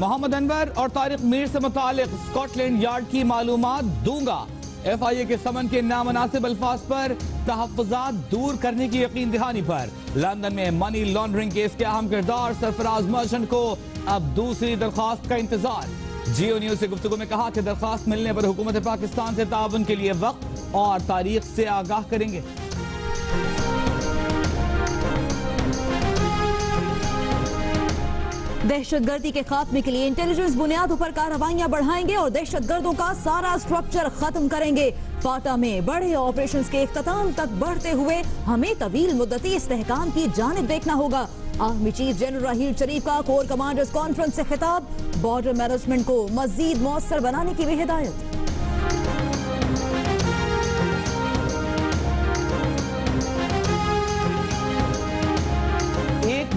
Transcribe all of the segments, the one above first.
मोहम्मद अनवर और तारिक मीर से मुतालिक स्कॉटलैंड यार्ड की मालूमात दूंगा। FIA के समन के नामनासिब अल्फाज पर तहफ़्फ़ुज़ात दूर करने की यकीन दहानी पर लंदन में मनी लॉन्ड्रिंग केस के अहम किरदार सरफराज मर्चेंट को अब दूसरी दरख्वास्त का इंतजार। जियो न्यूज से गुफ्तगू में कहा कि दरख्वास्त मिलने पर हुकूमत पाकिस्तान से ताउन के लिए वक्त और तारीख से आगाह करेंगे। दहशतगर्दी के खात्मे के लिए इंटेलिजेंस बुनियादों पर कार्रवाइयां बढ़ाएंगे और दहशतगर्दों का सारा स्ट्रक्चर खत्म करेंगे। फाटा में बड़े ऑपरेशंस के इख्तिताम तक बढ़ते हुए हमें तवील मुद्दती इस्तेहकाम की जानिब देखना होगा। आर्मी चीफ जनरल राहील शरीफ का कोर कमांडर्स कॉन्फ्रेंस से खिताब, बॉर्डर मैनेजमेंट को मजीद मौसर बनाने की भी हिदायत।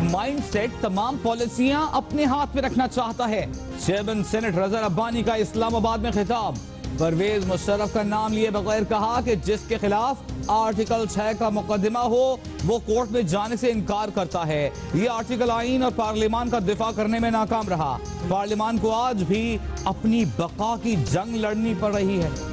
माइंडसेट तमाम पॉलिसियां अपने हाथ में रखना चाहता है। चेयरमैन सेनेट रजा रब्बानी का इस्लामाबाद में खिताब। परवेज मुशर्रफ का नाम लिए बगैर कहा कि जिसके खिलाफ आर्टिकल 6 का मुकदमा हो वो कोर्ट में जाने से इनकार करता है। ये आर्टिकल आईन और पार्लियामान का दिफा करने में नाकाम रहा। पार्लियामान को आज भी अपनी बका की जंग लड़नी पड़ रही है।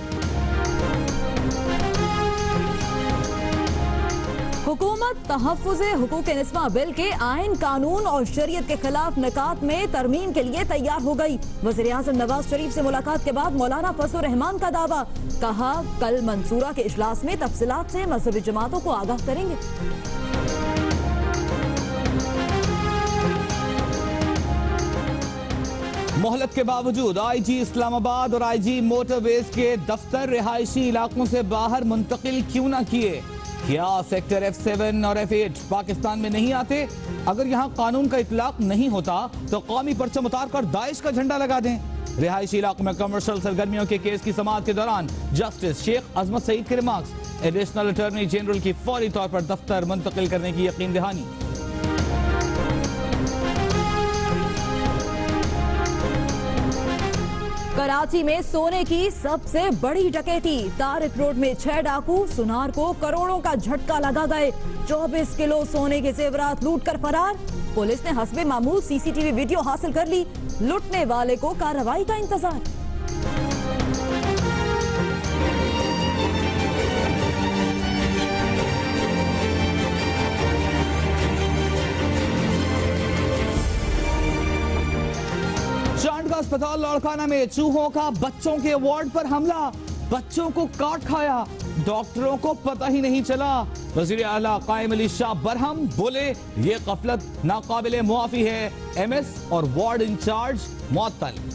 हुकूमत तहफ़्फ़ुज़े हुकूक़ निस्वा बिल के आइन, कानून और शरीयत के खिलाफ निकात में तरमीम के लिए तैयार हो गई। वज़ीर आज़म नवाज शरीफ से मुलाकात के बाद मौलाना फजलुर रहमान का दावा, कहा कल मंसूरा के इजलास में तफसीलात से मजहबी जमातों को आगाह करेंगे। मोहलत के बावजूद IG इस्लामाबाद और IG मोटरवेज के दफ्तर रिहायशी इलाकों से बाहर मुंतकिल क्यों न किए? क्या सेक्टर F7 और F8 पाकिस्तान में नहीं आते? अगर यहाँ कानून का इतलाक नहीं होता तो कौमी परचम उतार कर दाइश का झंडा लगा दें। रिहायशी इलाकों में कमर्शियल सरगर्मियों के केस की समाअत के दौरान जस्टिस शेख अजमत सईद के रिमार्क्स। एडिशनल अटॉर्नी जनरल की फौरी तौर पर दफ्तर मुंतकिल करने की यकीन दहानी। कराची में सोने की सबसे बड़ी डकैती। तारिक रोड में 6 डाकू सुनार को करोड़ों का झटका लगा गए। 24 किलो सोने के जेवरात लूट कर फरार। पुलिस ने हस्बे मामूल CCTV वीडियो हासिल कर ली। लूटने वाले को कार्रवाई का इंतजार। अस्पताल लौड़काना में चूहों का बच्चों के वार्ड पर हमला, बच्चों को काट खाया, डॉक्टरों को पता ही नहीं चला। वजीर आला कायम अली शाह बरहम बोले ये गफलत नाकाबिले मुआफी है। MS और वार्ड इंचार्ज मुअत्तल।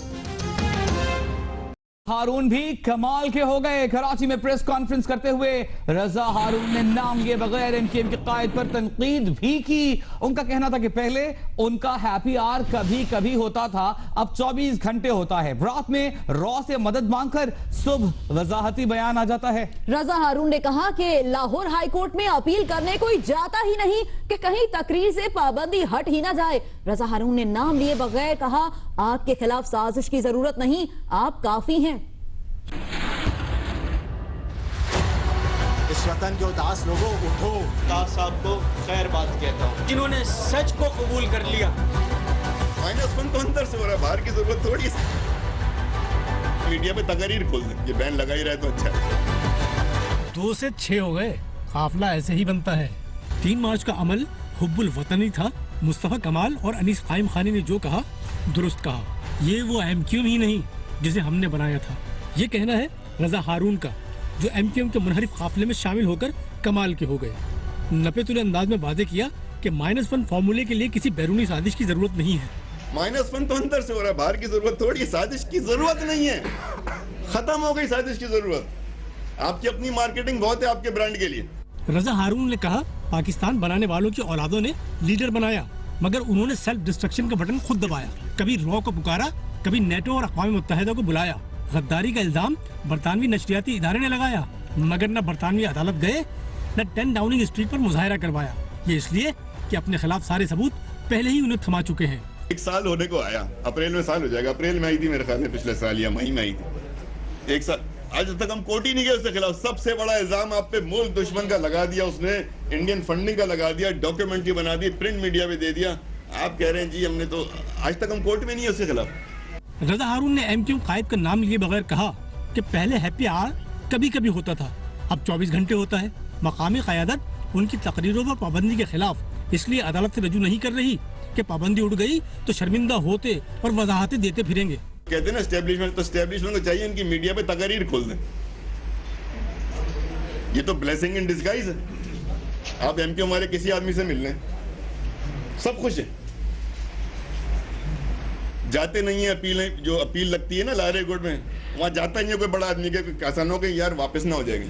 हारून भी कमाल के हो गए। कराची में प्रेस कॉन्फ्रेंस करते हुए रजा हारून ने नाम लिए बगैर MKM के कायद पर तनकीद भी की। उनका कहना था कि पहले उनका हैप्पी आवर कभी कभी होता था, अब 24 घंटे होता है। रात में रॉ से मदद मांगकर सुबह वजाहती बयान आ जाता है। रजा हारून ने कहा कि लाहौर हाई कोर्ट में अपील करने कोई जाता ही नहीं कि कहीं तकरीर से पाबंदी हट ही ना जाए। रजा हारून ने नाम लिए बगैर कहा आपके खिलाफ साजिश की जरूरत नहीं, आप काफी हैं। इस वतन के उदास लोगों उठो। ताज साहब को खैर बात कहता हूँ जिन्होंने सच को कबूल कर लिया। -1 तो अंदर से हो रहा है, बाहर की जरूरत थोड़ी। मीडिया पे तकरीर खोल दे, ये बैन लगा ही रहे तो अच्छा है। 2 से 6 हो गए, काफिला ऐसे ही बनता है। 3 मार्च का अमल हुब्बुल वतनी था। मुस्तफा कमाल और अनीस कायम खानी ने जो कहा दुरुस्त कहा। ये वो MQM ही नहीं जिसे हमने बनाया था। ये कहना है रजा हारून का, जो MQM के मुनहरिफ काफिले में शामिल होकर कमाल के हो गए। नपेतुल अंदाज में वादे किया कि -1 फार्मूले के लिए किसी बैरूनी साजिश की जरूरत नहीं है। -1 तो अंदर से हो रहा है, बाहर की जरूरत थोड़ी। साजिश की जरूरत नहीं है, खत्म हो गई साजिश की जरूरत। आपकी अपनी मार्केटिंग बहुत है आपके ब्रांड के लिए। रजा हारून ने कहा पाकिस्तान बनाने वालों की औलादों ने लीडर बनाया, मगर उन्होंने सेल्फ डिस्ट्रक्शन का बटन खुद दबाया। कभी रॉ को पुकारा, कभी नेटो और अक़वाम मुत्तहिदा को बुलाया। गद्दारी का इल्जाम बरतानवी नशरियाती इदारे ने लगाया, मगर न बरतानवी अदालत गए न 10 डाउनिंग स्ट्रीट पर मुजाहरा करवाया। ये इसलिए कि अपने खिलाफ सारे सबूत पहले ही उन्हें थमा चुके हैं। 1 साल होने को आया, अप्रैल में साल हो जाएगा। अप्रैल में आई थी मेरे ख्याल में, पिछले साल या मई में आई थी। 1 साल आज तक हम कोर्ट ही नहीं गए उसके खिलाफ। सबसे बड़ा इल्जाम आप पे मुल्क दुश्मन का लगा दिया उसने, इंडियन फंडिंग का लगा दिया, डॉक्यूमेंट्री बना दी, प्रिंट मीडिया में दे दिया। आप कह रहे हैं जी हमने तो आज तक हम कोर्ट में नहीं है उसके खिलाफ। रजा हारून ने एमक्यूएम कायद का नाम लिए बगैर कहा कि पहले हैप्पी आवर कभी कभी होता था, अब 24 घंटे होता है। मकामी क़यादत उनकी तकरीरों पर पाबंदी के खिलाफ इसलिए अदालत से रजू नहीं कर रही कि पाबंदी उड़ गई तो शर्मिंदा होते और वजाहतें देते फिरेंगे। कहते हैं ना एस्टेब्लिशमेंट, तो एस्टेब्लिशमेंट को चाहिए इनकी मीडिया पे तकरीर खोल दें। ये तो ब्लेसिंग इन डिस्गाइज है। आप एमक्यूएम वाले किसी आदमी से मिल लें, सब खुश है, जाते नहीं है। अपीलें जो अपील लगती है ना लाहौर कोर्ट में, वहां जाता ही है कोई बड़ा आदमी के आसान हो गई यार वापस ना हो जाएगी,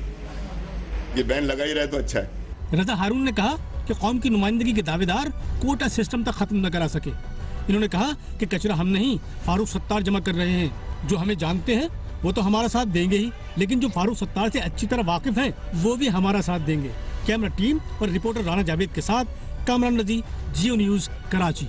ये बैन लगा ही रहा है तो अच्छा है। रजा हारून ने कहा कि कौम की नुमाइंदगी के दावेदार कोटा सिस्टम तक खत्म न करा सके। इन्होंने कहा कि कचरा हम नहीं फारूक सत्तार जमा कर रहे हैं। जो हमें जानते हैं वो तो हमारा साथ देंगे ही, लेकिन जो फारूक सत्तार से अच्छी तरह वाकिफ हैं वो भी हमारा साथ देंगे। कैमरा टीम और रिपोर्टर राना जावेद के साथ कामरान रजी, जियो न्यूज, कराची।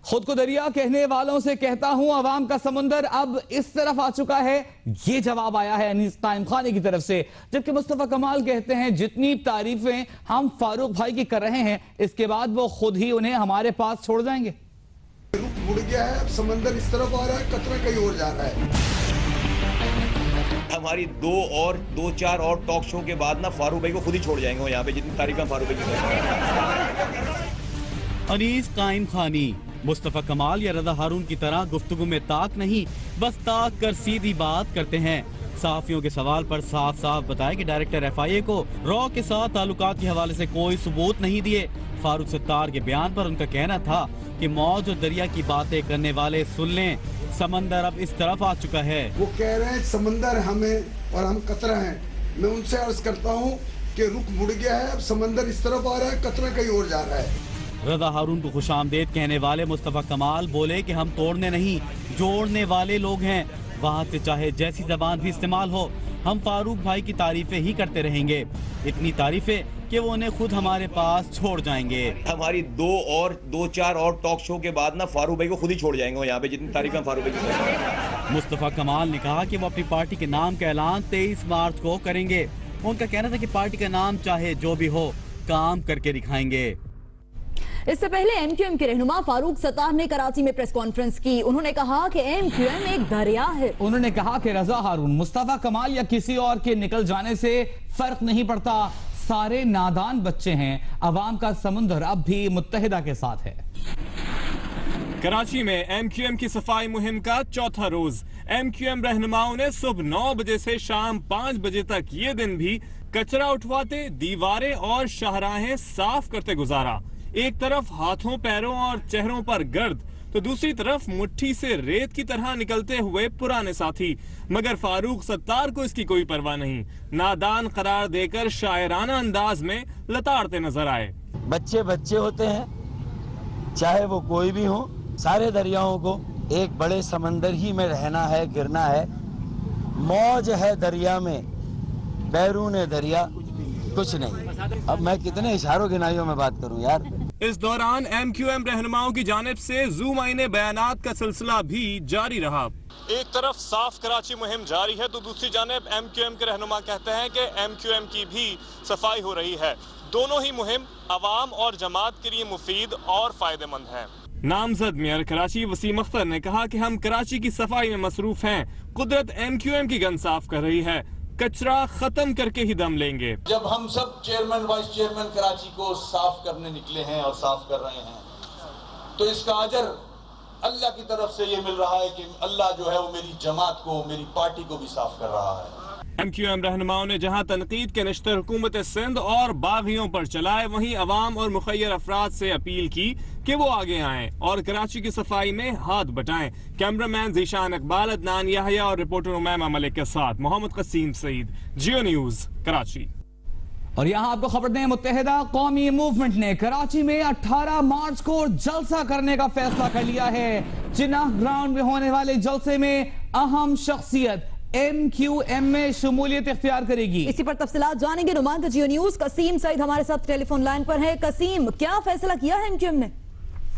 खुद को दरिया कहने वालों से कहता हूं अवाम का समुंदर अब इस तरफ आ चुका है, ये जवाब आया है अनीस कायम खानी की तरफ से। जबकि मुस्तफा कमाल कहते हैं जितनी तारीफें हम फारूक भाई की कर रहे हैं इसके बाद वो खुद ही उन्हें हमारे पास छोड़ जाएंगे। रुख मुड़ गया है, समंदर इस तरफ आ रहा है, कतरा कहीं और जा रहा है। हमारी दो चार और टॉक शो के बाद ना फारूक भाई को खुद ही छोड़ जाएंगे यहाँ पे, जितनी तारीफें फारूक भाई की कर रहे हैं। अनीस कायम खानी मुस्तफा कमाल या रजा हारून की तरह गुफ्तगू में ताक नहीं, बस ताक कर सीधी बात करते हैं। सहाफियों के सवाल पर साफ साफ बताया कि डायरेक्टर FIA को रॉ के साथ ताल्लुकात के हवाले से कोई सबूत नहीं दिए। फारूक सत्तार के बयान पर उनका कहना था कि मौज और दरिया की बातें करने वाले सुन लें, समंदर अब इस तरफ आ चुका है। वो कह रहे हैं समंदर हमें और हम कतरा हैं। मैं उनसे अर्ज करता हूँ कि रुख मुड़ गया है, अब समंदर इस तरफ आ रहा है, कतरा कहीं और जा रहा है। रजा हारून को खुशामदेद कहने वाले मुस्तफा कमाल बोले कि हम तोड़ने नहीं जोड़ने वाले लोग हैं, वहाँ से चाहे जैसी जबान भी इस्तेमाल हो हम फारूक भाई की तारीफें ही करते रहेंगे, इतनी तारीफें कि वो उन्हें खुद हमारे पास छोड़ जाएंगे। हमारी दो चार और टॉक शो के बाद ना फारूक भाई को खुद ही छोड़ जाएंगे यहाँ पे, जितनी तारीफें फारूक भाई की कर रहे हैं। मुस्तफा कमाल ने कहा कि वो अपनी पार्टी के नाम का ऐलान 23 मार्च को करेंगे। उनका कहना था कि पार्टी का नाम चाहे जो भी हो काम करके दिखाएंगे। इससे पहले MQM के रहनुमा फारूक सत्तार ने कराची में प्रेस कॉन्फ्रेंस की। उन्होंने कहा कि MQM एक दरिया है। उन्होंने कहा कि रजा हारून, मुस्तफा कमाल या किसी और के निकल जाने से फर्क नहीं पड़ता, सारे नादान बच्चे हैं, अवाम का समुंदर अब भी मुत्तहिदा के साथ है। कराची में MQM की सफाई मुहिम का चौथा रोज MQM रहनुमाओं ने सुबह 9 बजे से शाम 5 बजे तक ये दिन भी कचरा उठवाते, दीवारें और शाहराहें साफ करते गुजारा। एक तरफ हाथों, पैरों और चेहरों पर गर्द तो दूसरी तरफ मुट्ठी से रेत की तरह निकलते हुए पुराने साथी। मगर फारूक सत्तार को इसकी कोई परवाह नहीं, नादान करार देकर शायराना अंदाज में लताड़ते नजर आए। बच्चे बच्चे होते हैं, चाहे वो कोई भी हो, सारे दरियाओं को एक बड़े समंदर ही में रहना है, गिरना है। मौज है दरिया में, बैरून दरिया कुछ नहीं। अब मैं कितने इशारों गिनाइयों में बात करूं यार। इस दौरान MQM रहनुमाओं की जानिब से ज़ू मायने बयानात का सिलसिला भी जारी रहा। एक तरफ साफ कराची मुहिम जारी है तो दूसरी जानिब MQM के रहनुमा कहते हैं कि MQM की भी सफाई हो रही है। दोनों ही मुहिम अवाम और जमात के लिए मुफीद और फायदेमंद है। नामजद मेयर कराची वसीम अख्तर ने कहा कि हम कराची की सफाई में मसरूफ हैं, कुदरत MQM की गन साफ कर रही है, कचरा खत्म करके ही दम लेंगे। जब हम सब चेयरमैन वाइस चेयरमैन कराची को साफ करने निकले हैं और साफ कर रहे हैं तो इसका अजर अल्लाह की तरफ से ये मिल रहा है कि अल्लाह जो है वो मेरी जमात को, मेरी पार्टी को भी साफ कर रहा है। MQM रहनुमाओं ने जहां तनकीद के निश्तर हुकूमत सिंध और बागियों पर चलाए, वहीं अवाम और मुखय्यर अफराद से अपील की कि वो आगे आएं और कराची की सफाई में हाथ बटाएं। कैमरामैन जीशान इकबाल, अदनान याहिया और रिपोर्टर उमैमा मलिक के साथ मोहम्मद कसीम सईद, जियो न्यूज, कराची। और यहाँ आपको खबर दें, मुत्तहिदा कौमी मूवमेंट ने कराची में 18 मार्च को जलसा करने का फैसला कर लिया है। जिन्नाह ग्राउंड में होने वाले जलसे में अहम शख्सियत MQM में शमूलियत इख्तियार करेगी। इसी पर तफसीलात जानेंगे। नुमाइंदा जियो न्यूज कसीम सईद हमारे साथ टेलीफोन लाइन पर है। कसीम, क्या फैसला किया है MQM ने?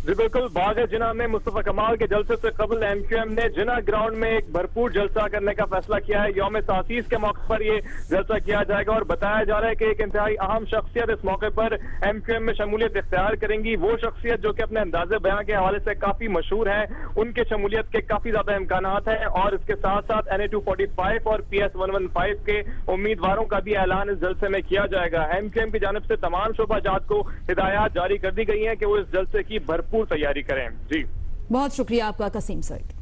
जी बिल्कुल, बाग जिना में मुस्तफा कमाल के जलसे से कबल एमक्यूएम ने जिना ग्राउंड में एक भरपूर जलसा करने का फैसला किया है। यौम तासीस के मौके पर ये जलसा किया जाएगा और बताया जा रहा है कि एक इंतहाई अहम शख्सियत इस मौके पर एमक्यूएम में शमूलियत इख्तियार करेंगी। वो शख्सियत जो कि अपने अंदाजे बयां के हवाले से काफी मशहूर है, उनके शमूलियत के काफी ज्यादा इम्कानात है और इसके साथ साथ NA-245 और PS-115 के उम्मीदवारों का भी ऐलान इस जलसे में किया जाएगा। एमक्यूएम की जानिब से तमाम शोबाजात को हिदायत जारी कर दी गई है कि वो इस जलसे की भरपूर तैयारी करें। जी बहुत शुक्रिया आपका कसीम सईद।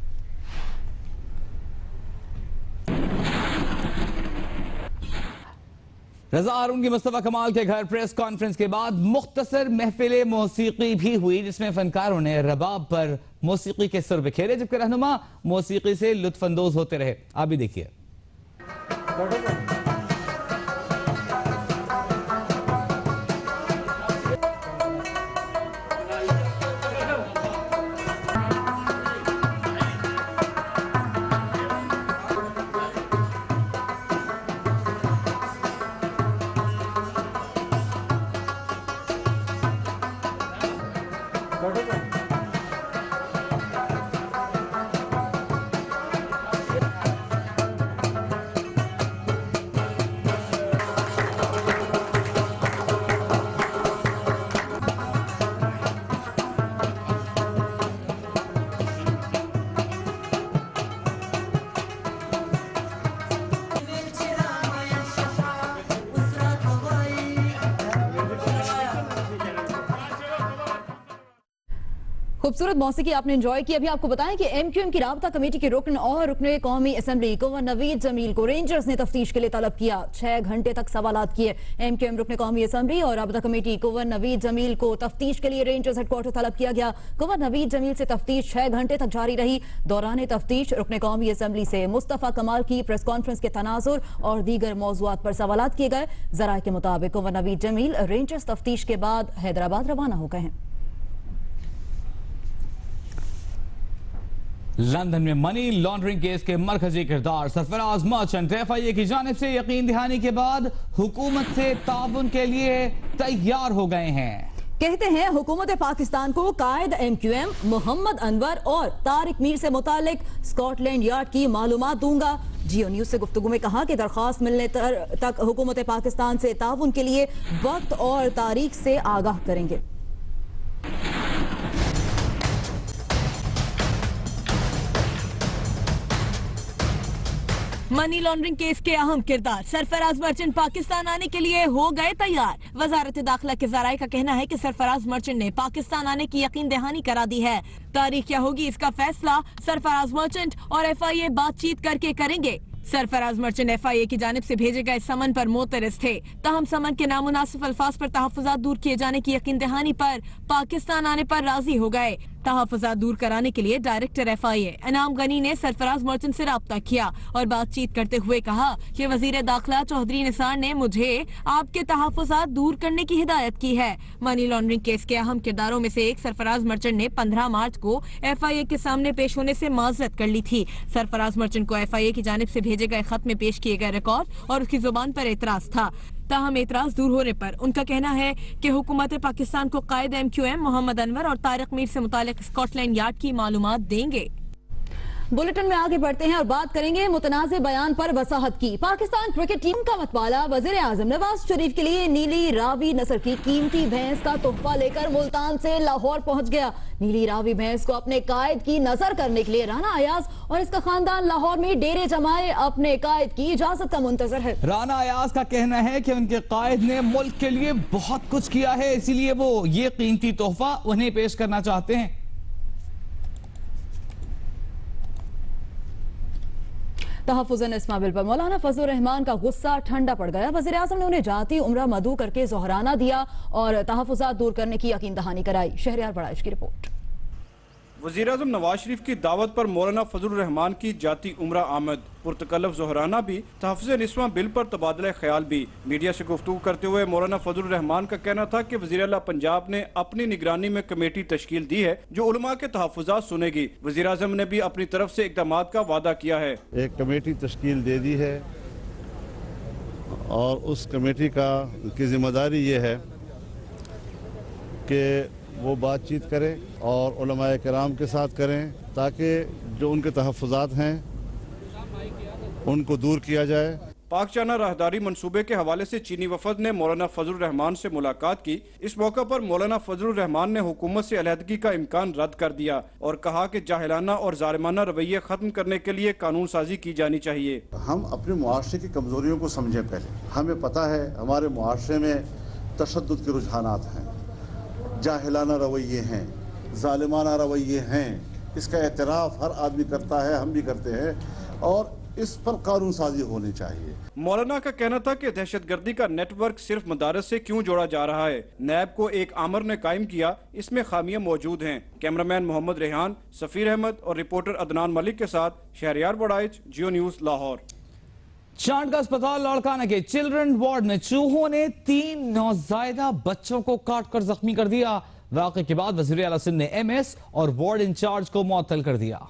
रजा हारून की मुस्तफा कमाल के घर प्रेस कॉन्फ्रेंस के बाद मुख्तसर महफिल मौसीकी भी हुई, जिसमें फनकारों ने रबाब पर मौसीकी के सुर बिखेरे, जबकि रहनुमा मौसीकी से लुत्फानंदोज होते रहे। आप भी देखिए। खूबसूरत मौसीकी आपने एंजॉय की। अभी आपको बताएं कि एमक्यूएम की राबता कमेटी के रुकन और रुकने कौमी असेंबली कुंवर नवीद जमील को रेंजर्स ने तफ्तीश के लिए तलब किया। 6 घंटे तक सवालात किए। एमक्यूएम रुकने कौमी असेंबली और राबता कमेटी कुंवर नवीद जमील को तफ्तीश के लिए रेंजर्स हेडक्वार्टर तलब किया गया। कुंवर नवीद जमील से तफ्तीश 6 घंटे तक जारी रही। दौरान तफ्तीश रुकने कौमी असेंबली से मुस्तफा कमाल की प्रेस कॉन्फ्रेंस के तनाजुर और दीगर मौजुआत पर सवालात किए गए। जराये के मुताबिक कुंवर नवीद जमील रेंजर्स तफ्तीश के बाद हैदराबाद रवाना हो गए हैं। लंदन में मनी लॉन्ड्रिंग केस के मरकजी किरदार सरफराज मर्चेंट FIA की जानिब से यकीन दहानी के बाद हुकूमत से ताउन के लिए तैयार हो गए हैं। कहते हैं हुकूमत पाकिस्तान को कायद एमक्यूएम मोहम्मद अनवर और तारिक मीर से मुतालिक स्कॉटलैंड यार्ड की मालूमात दूंगा। जियो न्यूज से गुफ्तगू में कहा कि दरख्वास्त मिलने तक हुकूमत पाकिस्तान से ताउन के लिए वक्त और तारीख से आगाह करेंगे। मनी लॉन्ड्रिंग केस के अहम किरदार सरफराज मर्चेंट पाकिस्तान आने के लिए हो गए तैयार। वजारत दाखिला के ज़राए का कहना है कि सरफराज मर्चेंट ने पाकिस्तान आने की यकीन दहानी करा दी है। तारीख क्या होगी इसका फैसला सरफराज मर्चेंट और FIA बातचीत करके करेंगे। सरफराज मर्चेंट FIA की जानिब से भेजे गए समन पर मोतरज थे, तहम समन के नामुनासिब अल्फाज पर तहफ़्फ़ुज़ात दूर किए जाने की यकीन दहानी पर पाकिस्तान आने पर राजी हो गए। तहफ़्फ़ुज़ात दूर कराने के लिए डायरेक्टर FIA इनाम गनी ने सरफराज मर्चेंट से राब्ता किया और बातचीत करते हुए कहा कि वज़ीर दाखिला चौधरी निसार ने मुझे आपके तहफ़्फ़ुज़ात दूर करने की हिदायत की है। मनी लॉन्ड्रिंग केस के अहम किरदारों में से एक सरफराज मर्चेंट ने 15 मार्च को FIA के सामने पेश होने से माजरत कर ली थी। सरफराज मर्चेंट को FIA की जानिब से भेजे गए खत में पेश किए गए रिकॉर्ड और उसकी जुबान पर एतराज था। ताहम एतराज दूर होने पर उनका कहना है कि हुकूमत पाकिस्तान को कायद एमक्यूएम मोहम्मद अनवर और तारिक मीर से मुतालिक स्कॉटलैंड यार्ड की मालूमात देंगे। बुलेटिन में आगे बढ़ते हैं और बात करेंगे मुतनाज़े बयान पर वसाहत की। पाकिस्तान क्रिकेट टीम का मतवाला वज़ीर आज़म नवाज शरीफ के लिए नीली रावी नस्ल की कीमती भैंस का तोहफा लेकर मुल्तान से लाहौर पहुंच गया। नीली रावी भैंस को अपने कायद की नजर करने के लिए राना अयाज और इसका खानदान लाहौर में डेरे जमाए अपने कायद की इजाजत का मुंतजर है। राना अयाज का कहना है कि उनके कायद ने मुल्क के लिए बहुत कुछ किया है, इसीलिए वो ये कीमती तोहफा उन्हें पेश करना चाहते हैं। तहफ़्फ़ुज़ इस्मा बिल पर मौलाना फजलुर रहमान का गुस्सा ठंडा पड़ गया। वज़ीर आज़म ने उन्हें जाती उम्रा मदू करके जोहराना दिया और तहफ़्फ़ुज़ात दूर करने की यकीन दहानी कराई। शहरियार बड़ाइश की रिपोर्ट। वज़ीर आज़म नवाज शरीफ की दावत पर मौलाना फजलुर रहमान की जाती उम्रा आमद, पुरतकल्लफ जोहराना भी, तहफ़्फ़ुज़ इस्मा बिल पर तबादला ख्याल भी। मीडिया से गुफ्तगू करते हुए मौलाना फजलुर रहमान का कहना था कि वज़ीर आला पंजाब ने अपनी निगरानी में कमेटी तश्कील दी है जो उलमा के तहफ़्फ़ुज़ात सुनेगी। वज़ीर आज़म ने भी अपनी तरफ से इक़दामात का वादा किया है। एक कमेटी तश्कील दे दी है और उस कमेटी की जिम्मेदारी ये है कि वो बातचीत करें और उलमाए किराम के साथ करें ताकि जो उनके तहफ़्फ़ुज़ात हैं उनको दूर किया जाए। पाक चाइना राहदारी मंसूबे के हवाले से चीनी वफद ने मौलाना फजलुर रहमान से मुलाकात की। इस मौका पर मौलाना फजलुर रहमान ने हुकूमत से अलहदगी का इम्कान रद्द कर दिया और कहा कि जाहिलाना और जालिमाना रवैये खत्म करने के लिए कानून साजी की जानी चाहिए। हम अपने मुआशरे की कमज़ोरियों को समझें। पहले हमें पता है हमारे मुआशरे में तशद्दुद के रुझानात हैं, जाहिलाना रवैये हैं, जालिमाना रवैये हैं। इसका एतराफ़ हर आदमी करता है, हम भी करते हैं और इस पर कानून साजी होनी चाहिए। मौलाना का कहना था कि दहशतगर्दी का नेटवर्क सिर्फ मदारस से क्यों जोड़ा जा रहा है। नैब को एक आमर ने कायम किया, इसमें खामियां मौजूद हैं। कैमरामैन मोहम्मद रेहान, सफीर अहमद और रिपोर्टर अदनान मलिक के साथ शहरियार बड़ाइच, जियो न्यूज लाहौर। चांद का अस्पताल लाड़काना के चिल्ड्रन वार्ड में चूहों ने 3 नौज़ायदा बच्चों को काटकर जख्मी कर दिया। वाक़े के बाद वज़ीर आला सिंध ने MS और वार्ड इंचार्ज को मुअत्तल कर दिया।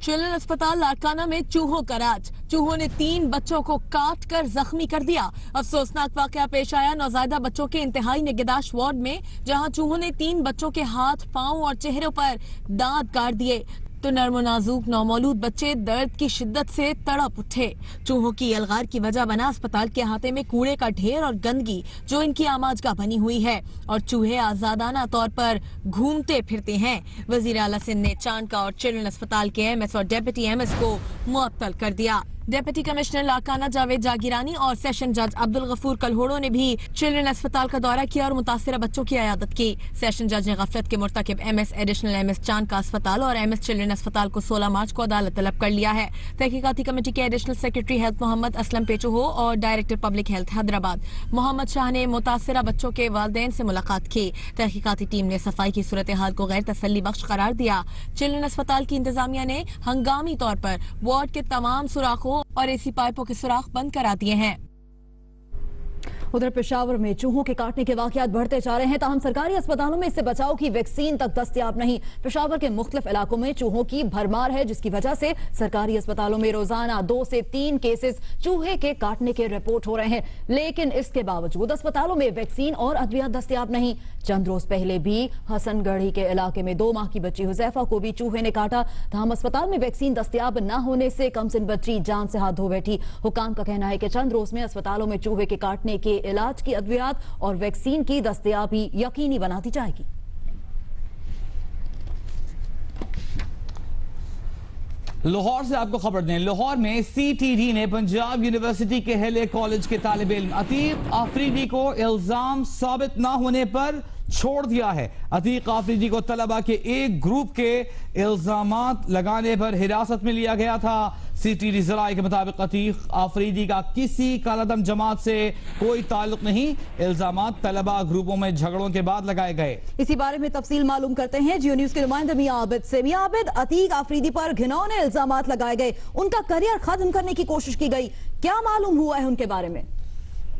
चिल्ड्रन अस्पताल लाड़काना में चूहों का राज। चूहों ने 3 बच्चों को काट कर जख्मी कर दिया। अफसोसनाक वाकया पेश आया नौज़ायदा बच्चों के इंतहाई निगहदाश्त वार्ड में, जहां चूहों ने 3 बच्चों के हाथ, पांव और चेहरों पर दांत काट दिए तो नर्म नाजुक नौमौलूद बच्चे दर्द की शिद्दत से तड़प उठे। चूहों की अलगार की वजह बना अस्पताल के अहाते में कूड़े का ढेर और गंदगी जो इनकी आमाजगाह बनी हुई है और चूहे आजादाना तौर पर घूमते फिरते हैं। वजीर आला सिंध ने चांदका और चिल्ड्रन अस्पताल के MS और डेप्यूटी MS को मुअत्तल कर दिया। डेप्यूटी कमिश्नर लाड़काना जावेद जागीरानी और सेशन जज अब्दुल गफूर कलहोड़ो ने भी चिल्ड्रन अस्पताल का दौरा किया और मुतासिरा बच्चों की अयादत की। सेशन जज ने गफलत के मुर्तकिब MS एडिशनल MS चांदका अस्पताल और MS चिल्ड्रन अस्पताल को 16 मार्च को अदालत तलब कर लिया है। तहकीकाती कमेटी के additional secretary health Mohammad Aslam Pechuho और director public health Hyderabad Mohammad Shah ने मुतासिरा बच्चों के वालिदैन से मुलाकात की। तहकीकाती टीम ने सफाई की सूरत हाल को गैर तसल्ली बख्श करार दिया। चिल्ड्रन अस्पताल की इंतजामिया ने हंगामी तौर पर वार्ड के तमाम सुराखों और AC पाइपों के सुराख बंद करा दिए हैं। उधर पेशावर में चूहों के काटने के वाकयात बढ़ते जा रहे हैं, ताहम सरकारी अस्पतालों में इससे बचाव की वैक्सीन तक दस्तयाब नहीं। पेशावर के मुख्तलिफ इलाकों में चूहों की भरमार है, जिसकी वजह से सरकारी अस्पतालों में रोजाना 2 से 3 केसेस चूहे के काटने के रिपोर्ट हो रहे हैं, लेकिन इसके बावजूद अस्पतालों में वैक्सीन और अद्वियात दस्तयाब नहीं। चंद रोज पहले भी हसनगढ़ी के इलाके में 2 माह की बच्ची हुजैफा को भी चूहे ने काटा। ताहम अस्पताल में वैक्सीन दस्तयाब न होने से कमसिन बच्ची जान से हाथ धो बैठी। हुकाम का कहना है कि चंद रोज में अस्पतालों में चूहे के काटने के इलाज की अद्वियात और वैक्सीन की दस्तयाबी यकीनी बना दी जाएगी। लाहौर से आपको खबर दें, लाहौर में CTD ने पंजाब यूनिवर्सिटी के हेले कॉलेज के तालिब इल्म अतीक आफरीदी को इल्जाम साबित न होने पर छोड़ दिया है। अतीक आफरीदी को तलबा के एक ग्रुप के इल्जामात लगाने पर हिरासत में लिया गया था। CTD ज़राए के मुताबिक अतीक आफरीदी का किसी कालादम जमात से कोई ताल्लुक नहीं। इल्जामात तलबा ग्रुपों में झगड़ों के बाद लगाए गए। इसी बारे में तफसील मालूम करते हैं जियो न्यूज के नुमाइंदे मियां आबिद से। मियां आबिद, अतीक आफरीदी पर घिनौने इल्जामात लगाए गए, उनका करियर खत्म करने की कोशिश की गई, क्या मालूम हुआ है उनके बारे में?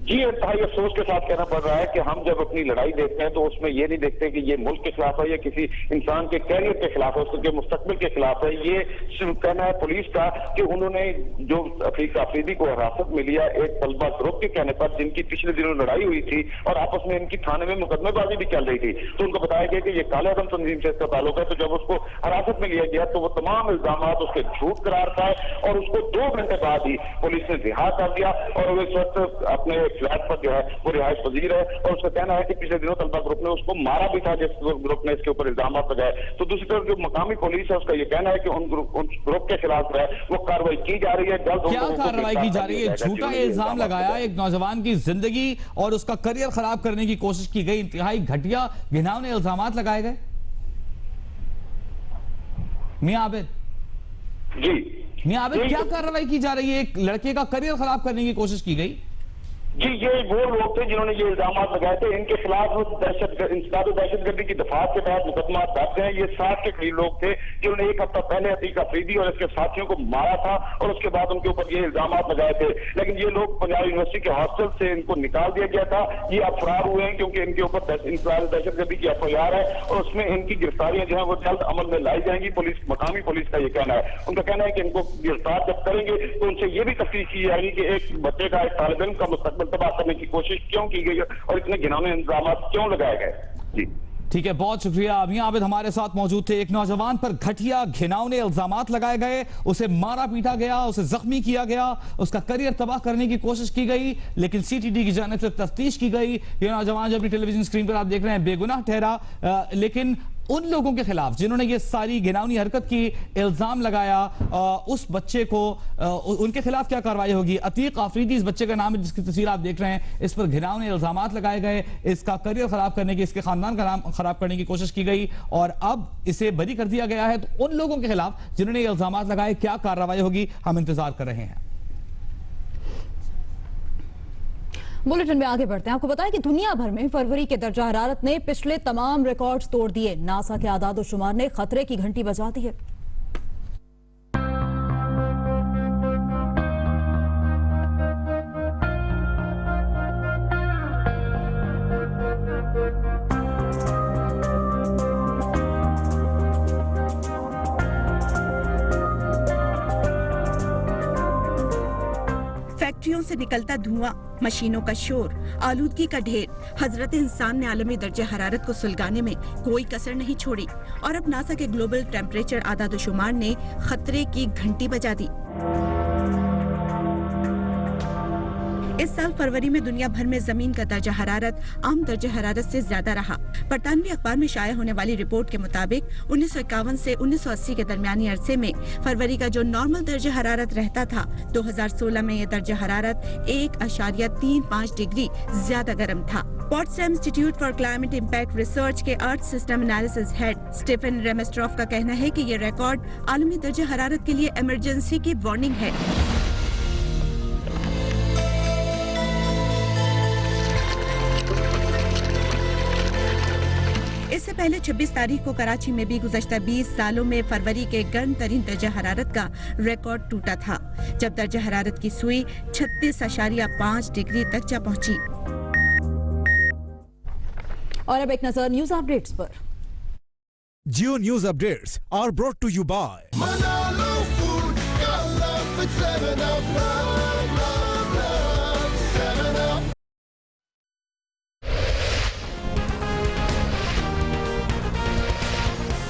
जी, इंतहाई अफसोस के साथ कहना पड़ रहा है कि हम जब अपनी लड़ाई देखते हैं तो उसमें ये नहीं देखते कि ये मुल्क के खिलाफ है या किसी इंसान के कैरियर के खिलाफ है, उसके मुस्तकबिल के खिलाफ है। ये सिर्फ कहना है पुलिस का कि उन्होंने जो अतीक आफरीदी को हिरासत में लिया एक तलबा ग्रुप के कहने पर, जिनकी पिछले दिनों लड़ाई हुई थी और आपस में इनकी थाने में मुकदमेबाजी भी चल रही थी, तो उनको बताया गया कि ये काले आदम तंजीम से इसका ताल्लुक है। तो जब उसको हिरासत में लिया गया तो वो तमाम इल्जाम उसके झूठ करार पाए और उसको 2 घंटे बाद ही पुलिस ने रिहा कर दिया और वो इस वक्त अपने फ्लैट पर जो है वो रिहाइश पजीर है। और उसका कहना है कि पिछले दिनों तलबा ग्रुप ने उसको मारा भी था, जिस ग्रुप ने इसके ऊपर इल्जाम लगाए। तो दूसरी तरफ जो मकामी पुलिस है उसका ये कहना है कि उन ग्रुप के खिलाफ जो है वो कार्रवाई की जा रही है। जल्द क्या कार्रवाई की जा रही है? झूठा इल्जाम लगाया एक नौजवान की जिंदगी और उसका करियर खराब करने की कोशिश की गई, इंतहाई घटिया घिनौने इल्जाम लगाए गए। मियां आबिद जी, मियां आबिद, क्या कार्रवाई की जा रही है? एक लड़के का करियर खराब करने की कोशिश की गई। जी, ये वो लोग थे जिन्होंने ये इल्जाम लगाए थे। इनके खिलाफ दहशतगर्दी की दफात के तहत मुकदमा दर्ज है। ये 60 के करीब लोग थे जिन्होंने एक हफ्ता पहले अतीक अफरीदी और इसके साथियों को मारा था और उसके बाद उनके ऊपर ये इल्जाम लगाए थे। लेकिन ये लोग पंजाब यूनिवर्सिटी के हॉस्टल से इनको निकाल दिया गया था। ये अब फरार हुए हैं क्योंकि इनके ऊपर दहशतगर्दी की FIR है और उसमें इनकी गिरफ्तारियां जो है वो जल्द अमल में लाई जाएंगी। मकामी पुलिस का ये कहना है। उनका कहना है कि इनको गिरफ्तार जब करेंगे तो उनसे ये भी तफ्तीश की जाएगी कि एक बच्चे का, एक तालिब इल्म का मुस्तकबिल तबाह करने की कोशिश क्यों की गई और इतने घिनौने इंतजाम क्यों लगाए गए। जी ठीक है, बहुत शुक्रिया। अभी आबिद हमारे साथ मौजूद थे। एक नौजवान पर घटिया घिनौने इल्जामात लगाए गए, उसे मारा पीटा गया, उसे जख्मी किया गया, उसका करियर तबाह करने की कोशिश की गई, लेकिन CTD की जानिब से तफ्तीश की गई। ये नौजवान जो अपनी टेलीविजन स्क्रीन पर आप देख रहे हैं बेगुनाह ठहरा, लेकिन उन लोगों के खिलाफ जिन्होंने ये सारी घिनौनी हरकत की, इल्जाम लगाया, उस बच्चे को, उनके खिलाफ क्या कार्रवाई होगी? अतीक आफरीदी इस बच्चे का नाम है जिसकी तस्वीर आप देख रहे हैं। इस पर घिनौने इल्जामात लगाए गए, इसका करियर खराब करने की, इसके खानदान का नाम खराब करने की कोशिश की गई और अब इसे बरी कर दिया गया है। तो उन लोगों के खिलाफ जिन्होंने ये इल्जामात लगाए, क्या कार्रवाई होगी, हम इंतजार कर रहे हैं। बुलेटिन में आगे बढ़ते हैं। आपको बताएं कि दुनिया भर में फरवरी के दर्जा हरारत ने पिछले तमाम रिकॉर्ड्स तोड़ दिए। नासा के आदाद शुमार ने खतरे की घंटी बजा दी है। फैक्ट्रियों से निकलता धुआं, मशीनों का शोर, आलूदगी का ढेर, हजरत इंसान ने आलमी दर्जे हरारत को सुलगाने में कोई कसर नहीं छोड़ी और अब नासा के ग्लोबल टेम्परेचर आदाद शुमार ने खतरे की घंटी बजा दी। इस साल फरवरी में दुनिया भर में जमीन का दर्जा हरारत आम दर्जे हरारत से ज्यादा रहा। बरतानवी अखबार में शाया होने वाली रिपोर्ट के मुताबिक 1951 से 1980 के दरमियानी अरसे में फरवरी का जो नॉर्मल दर्जा हरारत रहता था, 2016 में ये दर्जा हरारत 1.35 डिग्री ज्यादा गर्म था। Potsdam institute for climate impact research के earth system analysis head Stefan Rahmstorf का कहना है कि ये रिकॉर्ड आलमी दर्जा हरारत के लिए इमरजेंसी की वार्निंग है। इससे पहले 26 तारीख को कराची में भी गुज़श्ता 20 सालों में फरवरी के गर्म तरीन दर्जा हरारत का रिकॉर्ड टूटा था, जब दर्जा हरारत की सुई 36.5 डिग्री तक जा पहुंची। और अब एक नजर न्यूज अपडेट्स पर। Geo news updates are brought to you by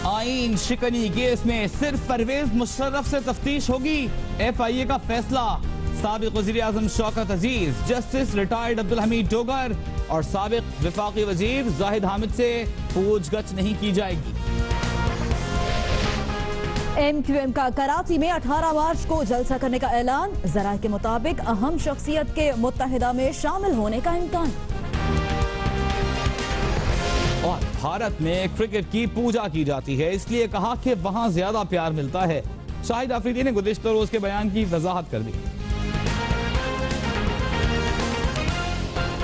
आईन शिकनी केस में सिर्फ परवेज मुशर्रफ से तफ्तीश होगी, FIA का फैसला। साबिक वजीर आजम शौकत अजीज, जस्टिस रिटायर्ड अब्दुल हमीद डोगर और साबिक वफाकी वजीर जाहिद हामिद से पूछगछ नहीं की जाएगी। MQM का कराची में 18 मार्च को जलसा करने का ऐलान, जराये के मुताबिक अहम शख्सियत के मुत्तहिदा में शामिल होने का इम्कान। और भारत में क्रिकेट की पूजा की जाती है, इसलिए कहा कि वहां ज्यादा प्यार मिलता है। शाहिद आफरीदी ने गुज़िश्ता रोज के बयान की वजाहत कर दी।